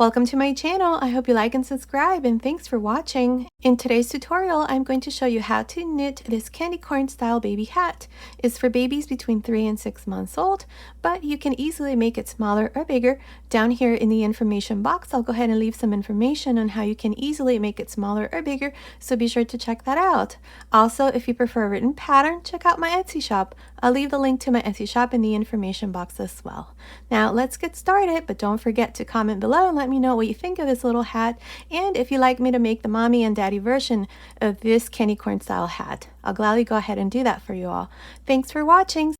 Welcome to my channel. I hope you like and subscribe, and thanks for watching. In today's tutorial, I'm going to show you how to knit this candy corn style baby hat. It's for babies between 3 and 6 months old, but you can easily make it smaller or bigger. Down here in the information box, I'll go ahead and leave some information on how you can easily make it smaller or bigger, so be sure to check that out. Also, if you prefer a written pattern, check out my Etsy shop. I'll leave the link to my Etsy shop in the information box as well. Now let's get started, but don't forget to comment below and let me know what you think of this little hat, and if you'd like me to make the mommy and daddy version of this candy corn style hat. I'll gladly go ahead and do that for you all. Thanks for watching.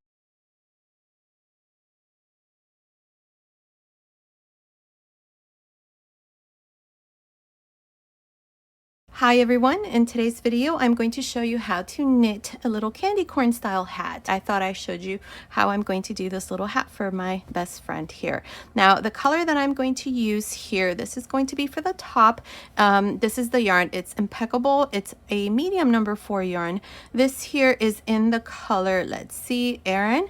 Hi everyone, in today's video I'm going to show you how to knit a little candy corn style hat. I thought I showed you how I'm going to do this little hat for my best friend here. Now the color that I'm going to use here, this is going to be for the top. This is the yarn, it's Impeccable. It's a medium number 4 yarn. This here is in the color, let's see, Aran.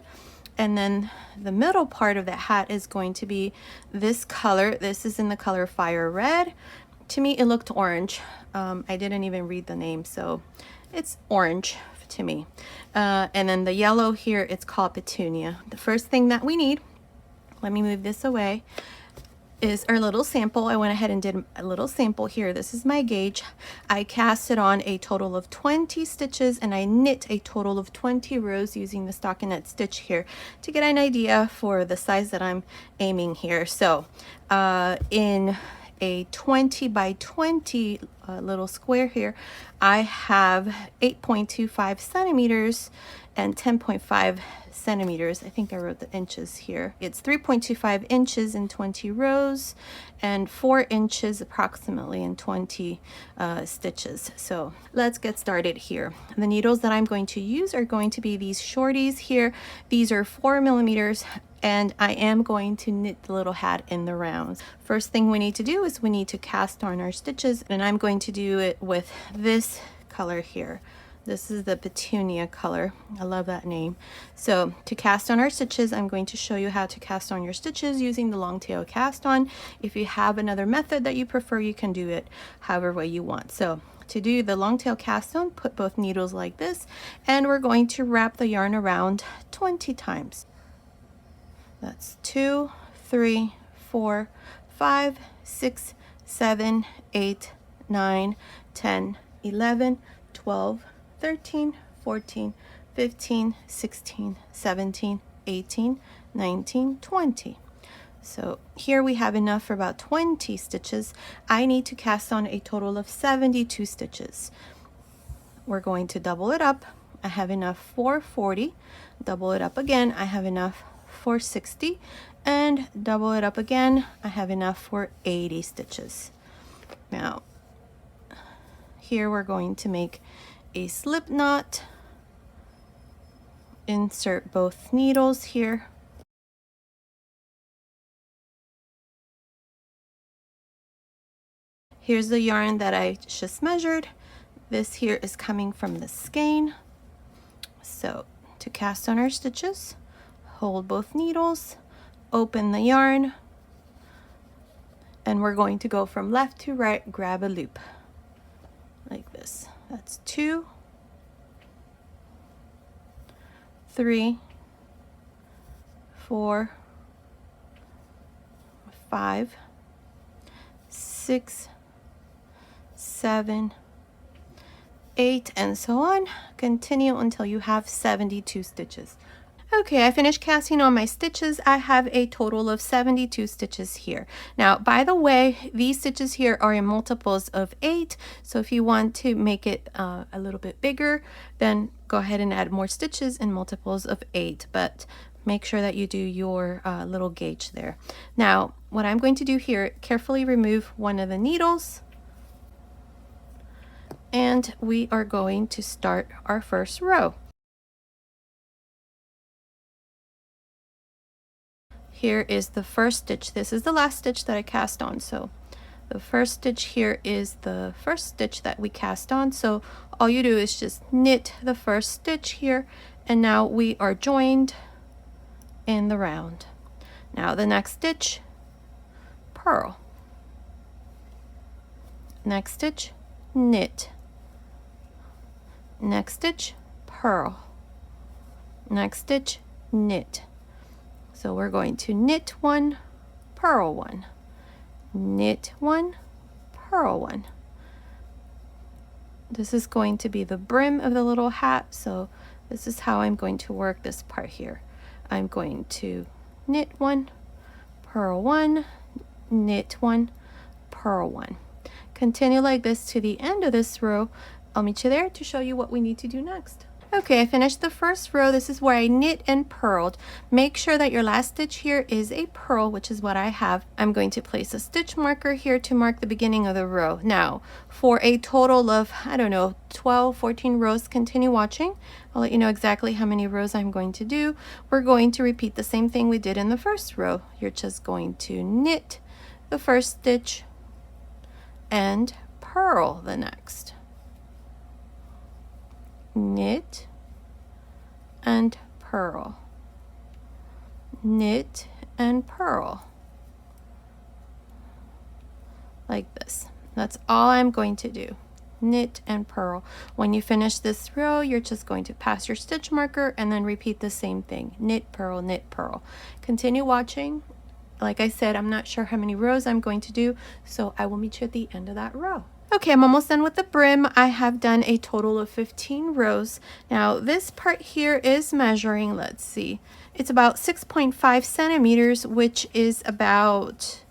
And then the middle part of the hat is going to be this color. This is in the color Fire Red. To me it looked orange. I didn't even read the name, so it's orange to me. And then the yellow here, it's called Petunia. The first thing that we need, let me move this away, is our little sample. I went ahead and did a little sample here. This is my gauge. I casted on a total of 20 stitches and I knit a total of 20 rows using the stockinette stitch here to get an idea for the size that I'm aiming here. So in a 20 by 20 little square here, I have 8.25 centimeters and 10.5 centimeters. I think I wrote the inches here. It's 3.25 inches in 20 rows and 4 inches approximately in 20 stitches. So let's get started here. The needles that I'm going to use are going to be these shorties here. These are 4 millimeters, and I am going to knit the little hat in the rounds. First thing we need to do is we need to cast on our stitches, and I'm going to do it with this color here. This is the Petunia color. I love that name. So to cast on our stitches, I'm going to show you how to cast on your stitches using the long tail cast on. If you have another method that you prefer, you can do it however way you want. So to do the long tail cast on, put both needles like this, and we're going to wrap the yarn around 20 times. That's 2, 3, 4, 5, 6, 7, 8, 9, 10, 11, 12, 13, 14, 15, 16, 17, 18, 19, 20. So here we have enough for about 20 stitches. I need to cast on a total of 72 stitches. We're going to double it up. I have enough for 40. Double it up again. I have enough for 60, and double it up again. I have enough for 80 stitches. Now here we're going to make a slip knot. Insert both needles here. Here's the yarn that I just measured. This here is coming from the skein. So to cast on our stitches, hold both needles, open the yarn, and we're going to go from left to right, grab a loop like this. That's 2, 3, 4, 5, 6, 7, 8, and so on. Continue until you have 72 stitches. Okay, I finished casting on my stitches. I have a total of 72 stitches here. Now, by the way, these stitches here are in multiples of 8. So if you want to make it a little bit bigger, then go ahead and add more stitches in multiples of 8. But make sure that you do your little gauge there. Now, what I'm going to do here, carefully remove one of the needles. And we are going to start our first row. Here is the first stitch. This is the last stitch that I cast on. So the first stitch here is the first stitch that we cast on. So all you do is just knit the first stitch here, and now we are joined in the round. Now the next stitch, purl. next stitch, knit, next stitch, purl, next stitch, knit. So we're going to knit one, purl one, knit one, purl one. This is going to be the brim of the little hat, so this is how I'm going to work this part here. I'm going to knit one, purl one, knit one, purl one. Continue like this to the end of this row. I'll meet you there to show you what we need to do next. Okay, I finished the first row. This is where I knit and purled. Make sure that your last stitch here is a purl, which is what I have. I'm going to place a stitch marker here to mark the beginning of the row. Now, for a total of, I don't know, 12, 14 rows, continue watching. I'll let you know exactly how many rows I'm going to do. We're going to repeat the same thing we did in the first row. You're just going to knit the first stitch and purl the next. Knit and purl, knit and purl, like this. That's all I'm going to do, knit and purl. When you finish this row, you're just going to pass your stitch marker and then repeat the same thing, knit, purl. Continue watching. Like I said, I'm not sure how many rows I'm going to do, so I will meet you at the end of that row. Okay, I'm almost done with the brim. I have done a total of 15 rows. Now this part here is measuring, let's see, it's about 6.5 centimeters, which is about,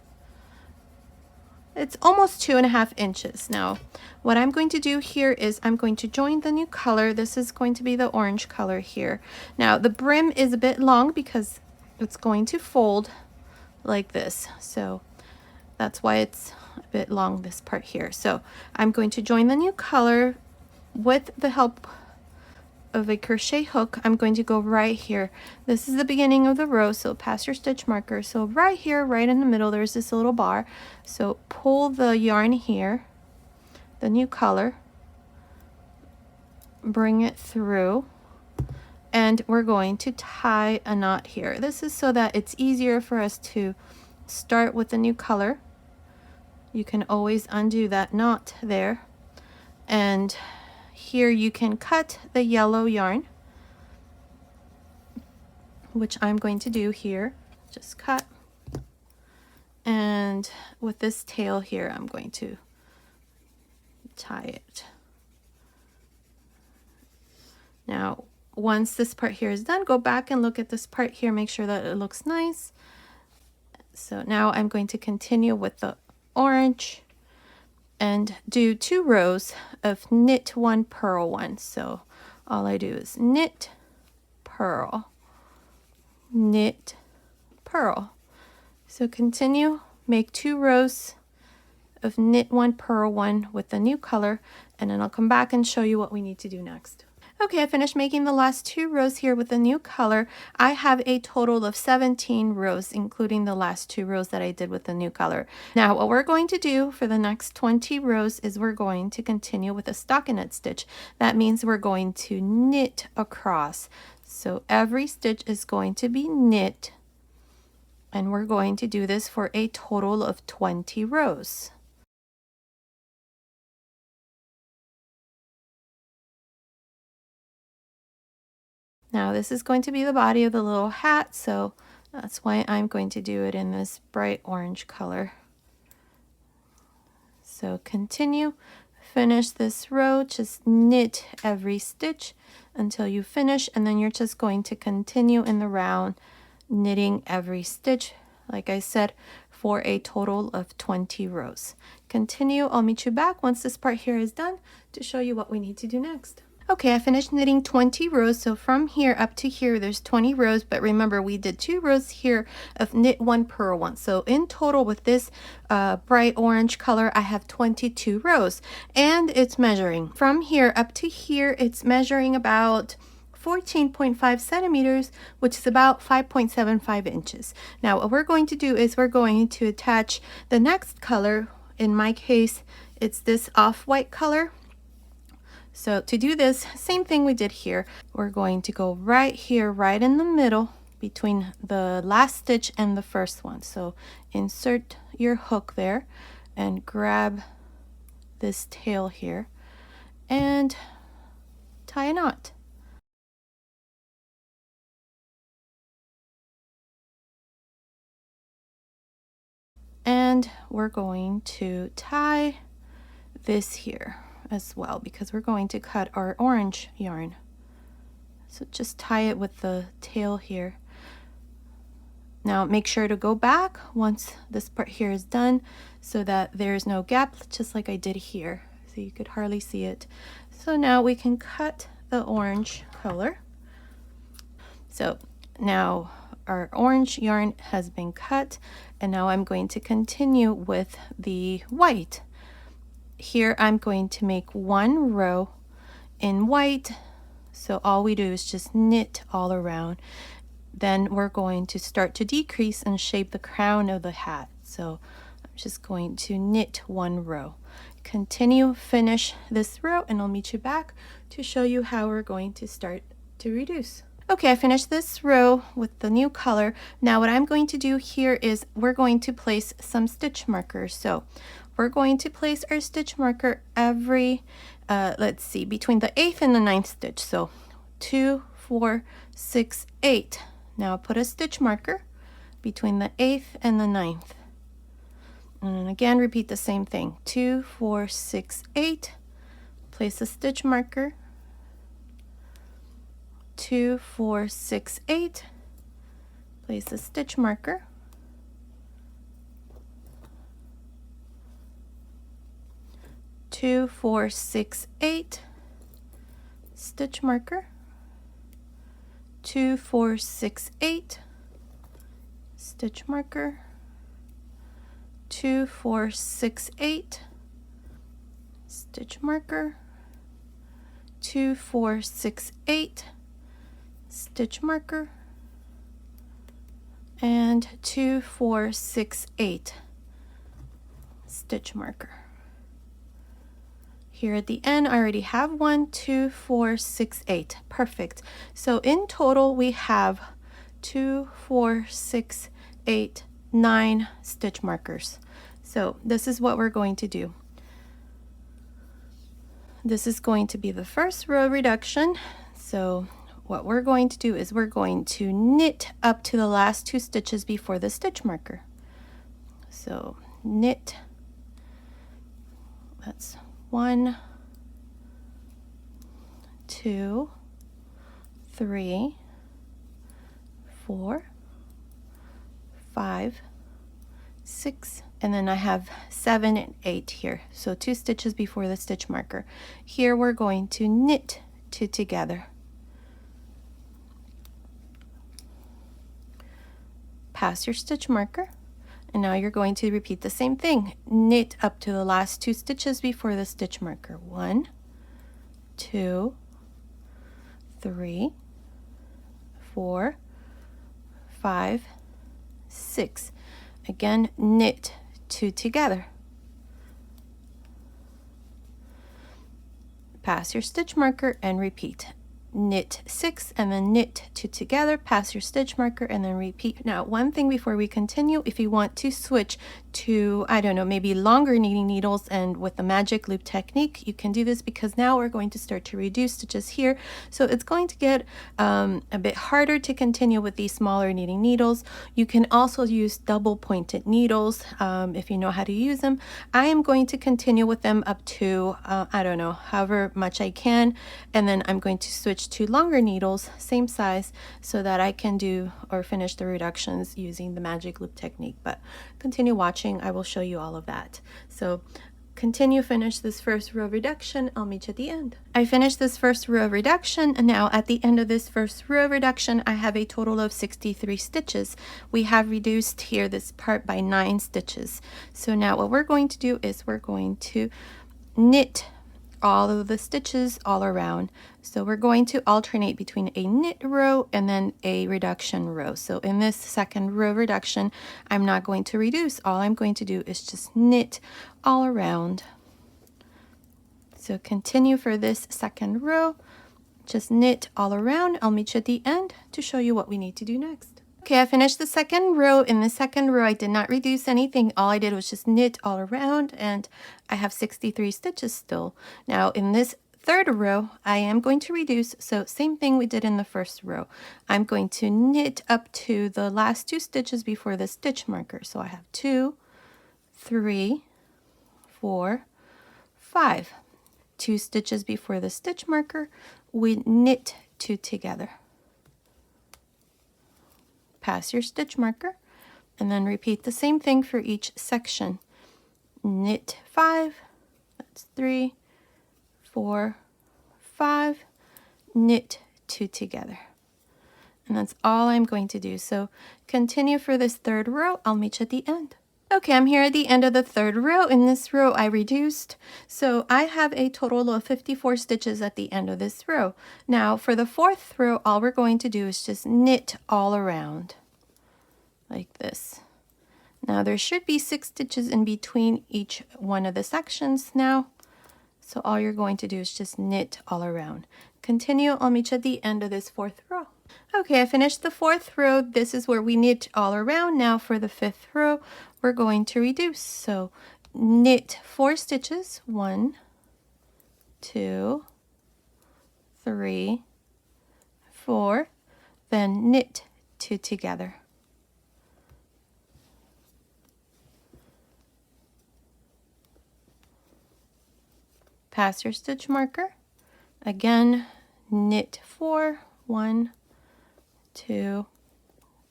it's almost 2.5 inches. Now what I'm going to do here is I'm going to join the new color. This is going to be the orange color here. Now the brim is a bit long because it's going to fold like this, so that's why it's a bit long, this part here. So I'm going to join the new color with the help of a crochet hook. I'm going to go right here. This is the beginning of the row, so pass your stitch marker. So right here, right in the middle, there's this little bar. So pull the yarn here, the new color, bring it through, and we're going to tie a knot here. This is so that it's easier for us to start with the new color. You can always undo that knot there, and here you can cut the yellow yarn, which I'm going to do here. Just cut, and with this tail here I'm going to tie it. Now once this part here is done, go back and look at this part here, make sure that it looks nice. So now I'm going to continue with the orange and do 2 rows of knit one, purl one. So all I do is knit, purl, knit, purl. So continue, make 2 rows of knit one, purl one with the new color, and then I'll come back and show you what we need to do next. Okay, I finished making the last 2 rows here with the new color. I have a total of 17 rows, including the last 2 rows that I did with the new color. Now, what we're going to do for the next 20 rows is we're going to continue with a stockinette stitch. That means we're going to knit across. So every stitch is going to be knit, and we're going to do this for a total of 20 rows. Now this is going to be the body of the little hat, so that's why I'm going to do it in this bright orange color. So continue, finish this row, just knit every stitch until you finish, and then you're just going to continue in the round, knitting every stitch, like I said, for a total of 20 rows. Continue, I'll meet you back once this part here is done to show you what we need to do next. Okay, I finished knitting 20 rows, so from here up to here there's 20 rows, but remember we did 2 rows here of knit one, purl one. So in total with this bright orange color I have 22 rows, and it's measuring from here up to here. It's measuring about 14.5 centimeters, which is about 5.75 inches. Now what we're going to do is we're going to attach the next color. In my case it's this off-white color. So to do this, same thing we did here. We're going to go right here, right in the middle between the last stitch and the first one. So insert your hook there and grab this tail here and tie a knot. And we're going to tie this here as well because we're going to cut our orange yarn. So just tie it with the tail here. Now make sure to go back once this part here is done so that there's no gap, just like I did here. So you could hardly see it. So now we can cut the orange color. So now our orange yarn has been cut, and now I'm going to continue with the white. Here I'm going to make one row in white, so all we do is just knit all around. Then we're going to start to decrease and shape the crown of the hat. So I'm just going to knit one row. Continue, finish this row, and I'll meet you back to show you how we're going to start to reduce. Okay, I finished this row with the new color. Now what I'm going to do here is we're going to place some stitch markers. So we're going to place our stitch marker every, let's see, between the 8th and the 9th stitch. So 2, 4, 6, 8. Now put a stitch marker between the 8th and the 9th. And again, repeat the same thing. 2, 4, 6, 8. Place a stitch marker. 2, 4, 6, 8. Place a stitch marker. 2, 4, 6, 8. Stitch marker. 2, 4, 6, 8. Stitch marker. 2, 4, 6, 8. Stitch marker. 2, 4, 6, 8. Stitch marker, and 2, 4, 6, 8 stitch marker. Here at the end I already have 1, 2, 4, 6, 8. Perfect. So in total we have 2, 4, 6, 8, 9 stitch markers. So this is what we're going to do. This is going to be the first row reduction. So what we're going to do is we're going to knit up to the last 2 stitches before the stitch marker. So knit, that's 1, 2, 3, 4, 5, 6, and then I have 7 and 8 here. So 2 stitches before the stitch marker. Here we're going to knit 2 together. Pass your stitch marker, and now you're going to repeat the same thing. Knit up to the last 2 stitches before the stitch marker. 1, 2, 3, 4, 5, 6. Again, knit 2 together. Pass your stitch marker and repeat. Knit 6 and then knit 2 together, pass your stitch marker, and then repeat. Now one thing before we continue, if you want to switch to, I don't know, maybe longer knitting needles and with the magic loop technique, you can do this, because now we're going to start to reduce stitches here. So it's going to get a bit harder to continue with these smaller knitting needles. You can also use double pointed needles if you know how to use them. I am going to continue with them up to, I don't know, however much I can, and then I'm going to switch to longer needles, same size, so that I can do or finish the reductions using the magic loop technique. But continue watching, I will show you all of that. So continue, finish this first row reduction, I'll meet you at the end. I finished this first row reduction, and now at the end of this first row reduction I have a total of 63 stitches. We have reduced here this part by 9 stitches. So now what we're going to do is we're going to knit all of the stitches all around. So we're going to alternate between a knit row and then a reduction row. So in this second row reduction, I'm not going to reduce. All I'm going to do is just knit all around. So continue for this second row, just knit all around. I'll meet you at the end to show you what we need to do next. Okay, I finished the second row. In the second row, I did not reduce anything. All I did was just knit all around, and I have 63 stitches still. Now, in this third row, I am going to reduce, so same thing we did in the first row. I'm going to knit up to the last 2 stitches before the stitch marker. So I have 2, 3, 4, 5. 2 stitches before the stitch marker, we knit 2 together. Pass your stitch marker, and then repeat the same thing for each section. Knit 5, that's 3, 4, 5, knit 2 together. And that's all I'm going to do. So continue for this third row. I'll meet you at the end. Okay, I'm here at the end of the third row. In this row, I reduced. So I have a total of 54 stitches at the end of this row. Now, for the fourth row, all we're going to do is just knit all around, like this. Now, there should be 6 stitches in between each one of the sections now. So all you're going to do is just knit all around. Continue, I'll meet you at the end of this fourth row. Okay, I finished the fourth row. This is where we knit all around. Now for the fifth row, we're going to reduce. So knit 4 stitches, 1, 2, 3, 4, then knit 2 together. Pass your stitch marker. Again, knit 4, 1, 2,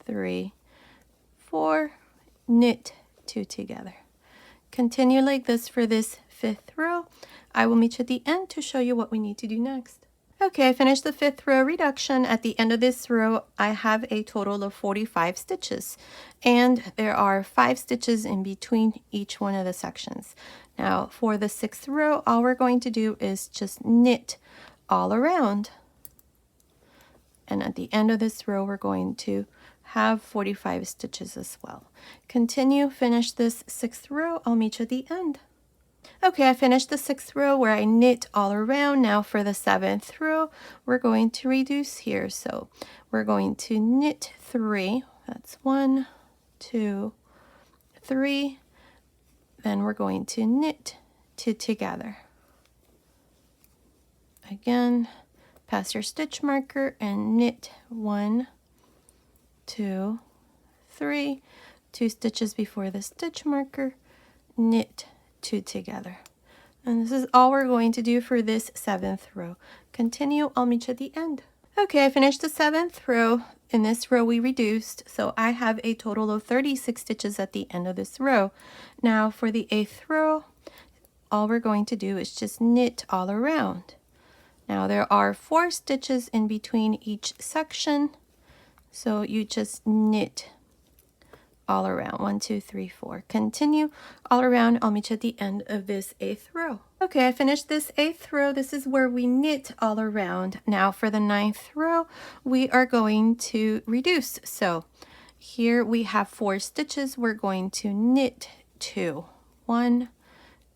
3, 4, knit 2 together. Continue like this for this fifth row. I will meet you at the end to show you what we need to do next. Okay, I finished the fifth row reduction. At the end of this row, I have a total of 45 stitches, and there are 5 stitches in between each one of the sections. Now, for the sixth row, all we're going to do is just knit all around. And at the end of this row, we're going to have 45 stitches as well. Continue, finish this sixth row. I'll meet you at the end. Okay, I finished the sixth row where I knit all around. Now for the seventh row, we're going to reduce here. So we're going to knit 3. That's 1, 2, 3. Then we're going to knit 2 together. Again, pass your stitch marker and knit 1, 2, 3. 2 stitches before the stitch marker, knit 2 together. And this is all we're going to do for this seventh row. Continue, I'll meet you at the end. Okay, I finished the seventh row. In this row we reduced, so I have a total of 36 stitches at the end of this row. Now for the eighth row, all we're going to do is just knit all around. Now there are 4 stitches in between each section, so you just knit all around. 1, 2, 3, 4. Continue all around. I'll meet you at the end of this eighth row. Okay, I finished this eighth row. This is where we knit all around. Now for the ninth row, we are going to reduce. So here we have 4 stitches. We're going to knit 2. 1,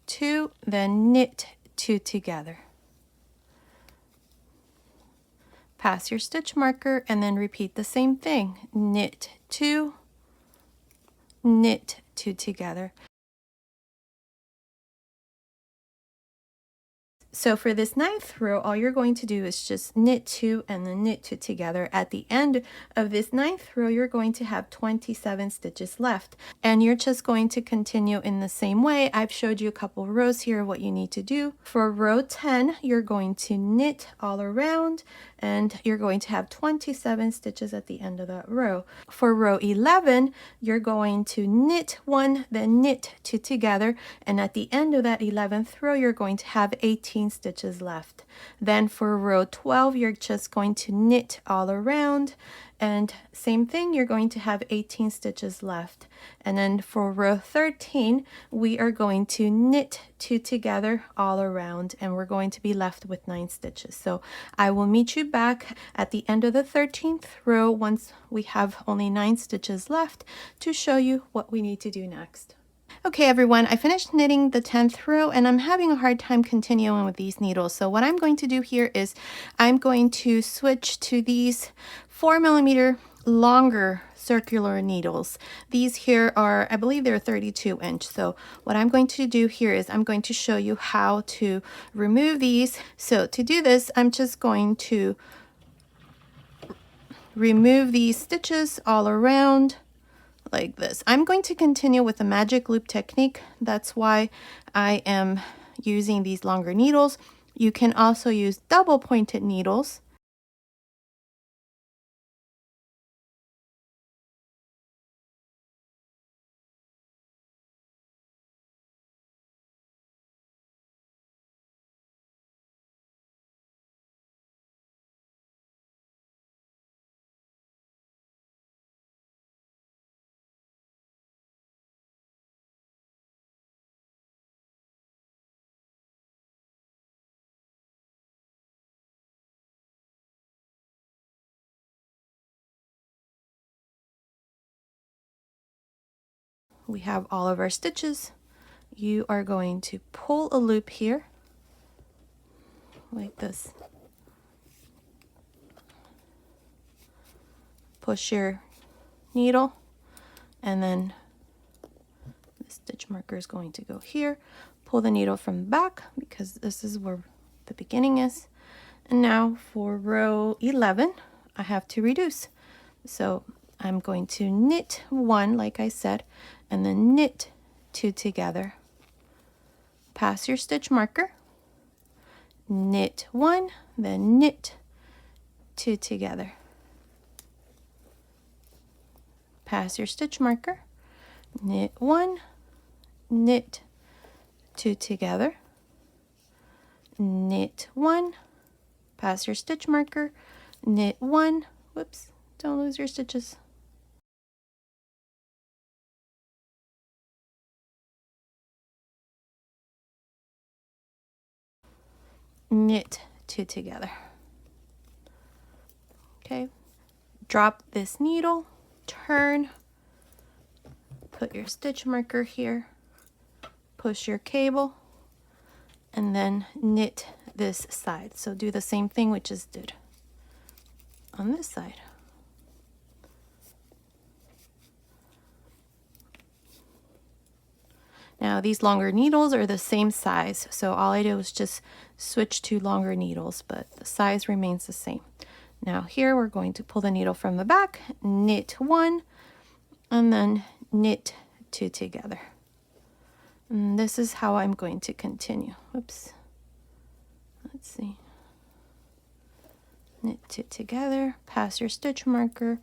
2, then knit 2 together. Pass your stitch marker and then repeat the same thing. Knit 2, knit 2 together. So for this ninth row, all you're going to do is just knit 2 and then knit 2 together. At the end of this ninth row, you're going to have 27 stitches left, and you're just going to continue in the same way. I've showed you a couple rows here what you need to do. For row 10, you're going to knit all around, and you're going to have 27 stitches at the end of that row. For row 11, you're going to knit 1, then knit 2 together, and at the end of that 11th row, you're going to have 18 stitches left. Then for row 12, you're just going to knit all around, and same thing, you're going to have 18 stitches left. And then for row 13, we are going to knit 2 together all around, and we're going to be left with 9 stitches. So I will meet you back at the end of the 13th row once we have only 9 stitches left to show you what we need to do next. Okay everyone, I finished knitting the 10th row and I'm having a hard time continuing with these needles. So what I'm going to do here is I'm going to switch to these 4mm longer circular needles. These here are, I believe they're 32 inch. So what I'm going to do here is I'm going to show you how to remove these. So to do this, I'm just going to remove these stitches all around like this. I'm going to continue with the magic loop technique. That's why I am using these longer needles. You can also use double pointed needles. We have all of our stitches. You are going to pull a loop here like this. Push your needle, and then the stitch marker is going to go here. Pull the needle from the back because this is where the beginning is. And now for row 11, I have to reduce. So I'm going to knit 1, like I said, and then knit 2 together. Pass your stitch marker, knit 1, then knit 2 together. Pass your stitch marker, knit 1, knit 2 together, knit 1, pass your stitch marker, knit 1, whoops, don't lose your stitches. Knit 2 together. Okay, drop this needle, turn, put your stitch marker here, push your cable, and then knit this side. So do the same thing we just did on this side. Now these longer needles are the same size, so all I do is just switch to longer needles, but the size remains the same. Now here we're going to pull the needle from the back, knit 1, and then knit 2 together. And this is how I'm going to continue. Oops. Let's see. Knit 2 together, pass your stitch marker,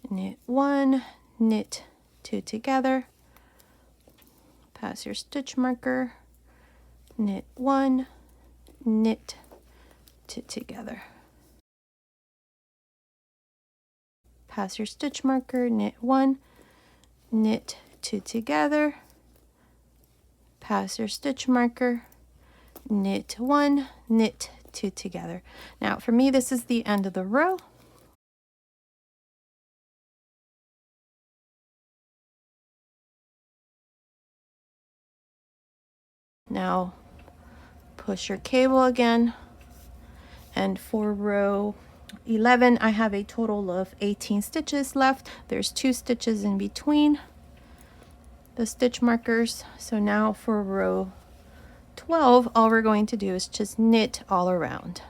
knit 1, knit 2 together, pass your stitch marker, knit 1, knit 2 together. Pass your stitch marker, knit 1, knit 2 together, pass your stitch marker, knit 1, knit 2 together. Now for me, this is the end of the row. Now push your cable again, and for row 11 I have a total of 18 stitches left. There's 2 stitches in between the stitch markers. So now for row 12, all we're going to do is just knit all around,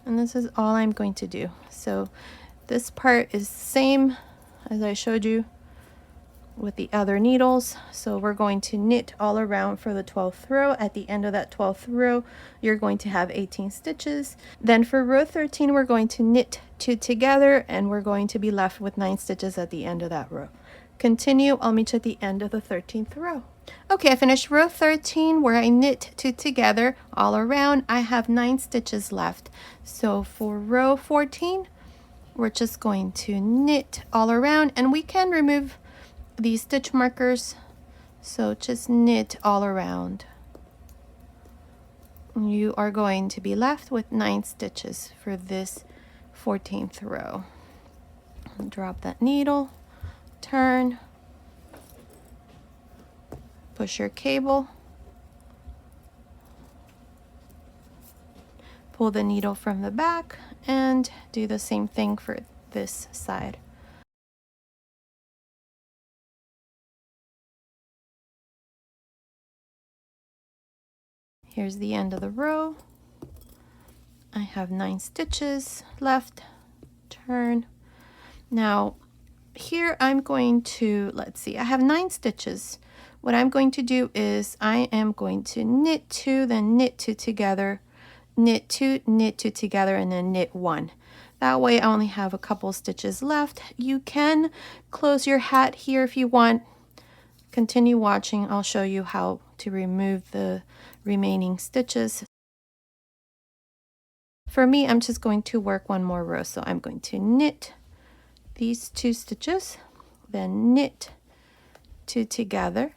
and this is all I'm going to do. So this part is the same as I showed you with the other needles. So we're going to knit all around for the 12th row. At the end of that 12th row, you're going to have 18 stitches. Then for row 13, we're going to knit 2 together, and we're going to be left with 9 stitches at the end of that row. Continue, I'll meet you at the end of the 13th row. Okay, I finished row 13 where I knit 2 together all around. I have 9 stitches left. So for row 14, we're just going to knit all around, and we can remove these stitch markers, so just knit all around. You are going to be left with 9 stitches for this 14th row. Drop that needle, turn, push your cable, pull the needle from the back, and do the same thing for this side. Here's the end of the row. I have 9 stitches left. Turn. Now here I'm going to, let's see, I have 9 stitches. What I'm going to do is I am going to knit 2, then knit 2 together, knit 2, knit 2 together, and then knit 1. That way I only have a couple stitches left. You can close your hat here if you want. Continue watching. I'll show you how to remove the remaining stitches. For me, I'm just going to work one more row. So I'm going to knit these 2 stitches, then knit 2 together,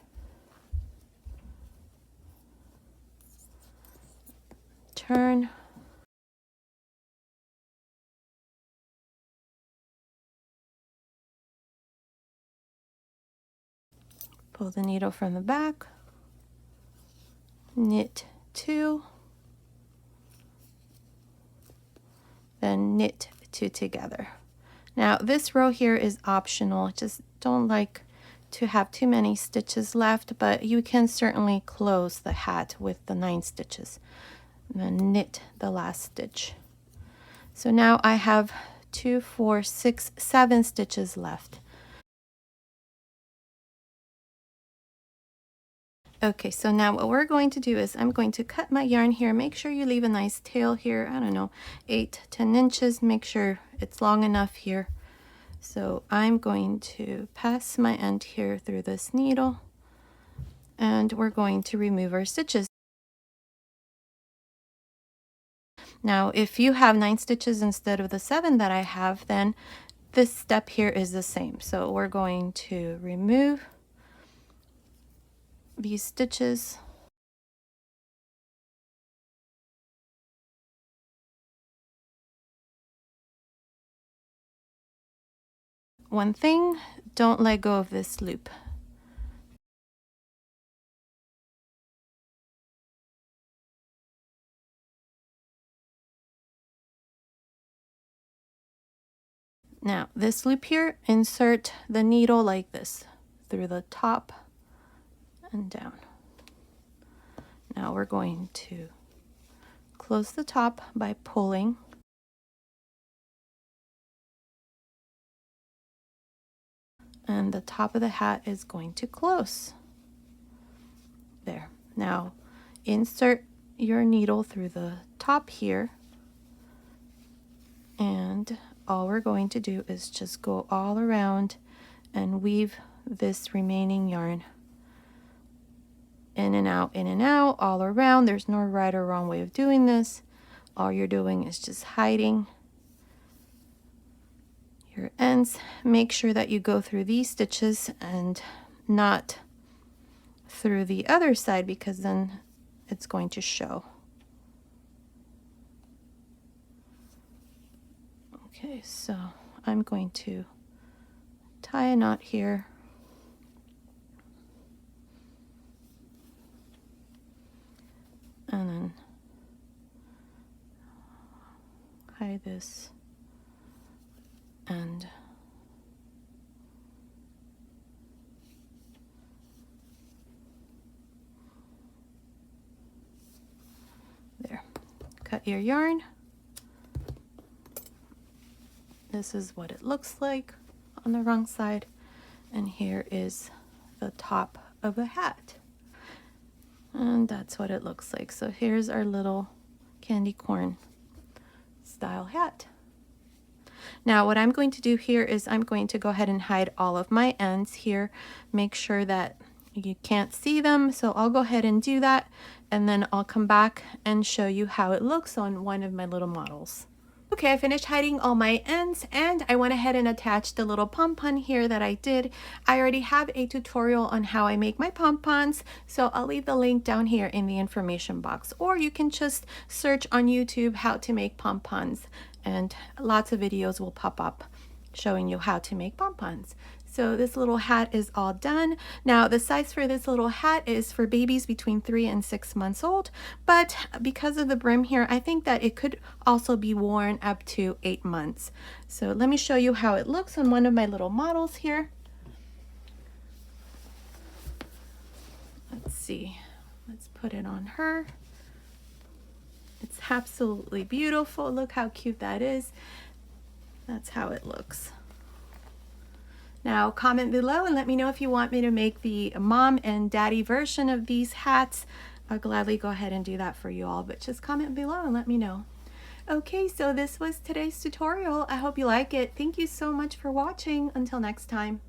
turn, pull the needle from the back, knit 2, then knit 2 together. Now this row here is optional. Just don't like to have too many stitches left, but you can certainly close the hat with the 9 stitches. And then knit the last stitch. So now I have 2, 4, 6, 7 stitches left. Okay, so now what we're going to do is I'm going to cut my yarn here. Make sure you leave a nice tail here. I don't know, 8, 10 inches. Make sure it's long enough here. So I'm going to pass my end here through this needle, and we're going to remove our stitches. Now, if you have 9 stitches instead of the 7 that I have, then this step here is the same. So we're going to remove these stitches. One thing, don't let go of this loop. Now, this loop here, insert the needle like this through the top and down. Now we're going to close the top by pulling. And the top of the hat is going to close. There. Now insert your needle through the top here, and all we're going to do is just go all around and weave this remaining yarn in and out, all around. There's no right or wrong way of doing this. All you're doing is just hiding your ends. Make sure that you go through these stitches and not through the other side, because then it's going to show. Okay, so I'm going to tie a knot here. And then hide this and there. Cut your yarn. This is what it looks like on the wrong side, and here is the top of the hat, and that's what it looks like. So here's our little candy corn style hat. Now what I'm going to do here is I'm going to go ahead and hide all of my ends here. Make sure that you can't see them, so I'll go ahead and do that, and then I'll come back and show you how it looks on one of my little models. Okay, I finished hiding all my ends, and I went ahead and attached the little pom-pom here that I did. I already have a tutorial on how I make my pom-poms, so I'll leave the link down here in the information box, or you can just search on YouTube how to make pom-poms, and lots of videos will pop up showing you how to make pom-poms. So this little hat is all done. Now the size for this little hat is for babies between 3 and 6 months old, but because of the brim here, I think that it could also be worn up to 8 months. So let me show you how it looks on one of my little models here. Let's see, let's put it on her. It's absolutely beautiful. Look how cute that is. That's how it looks. Now comment below and let me know if you want me to make the mom and daddy version of these hats. I'll gladly go ahead and do that for you all, but just comment below and let me know. Okay, so this was today's tutorial. I hope you like it. Thank you so much for watching. Until next time.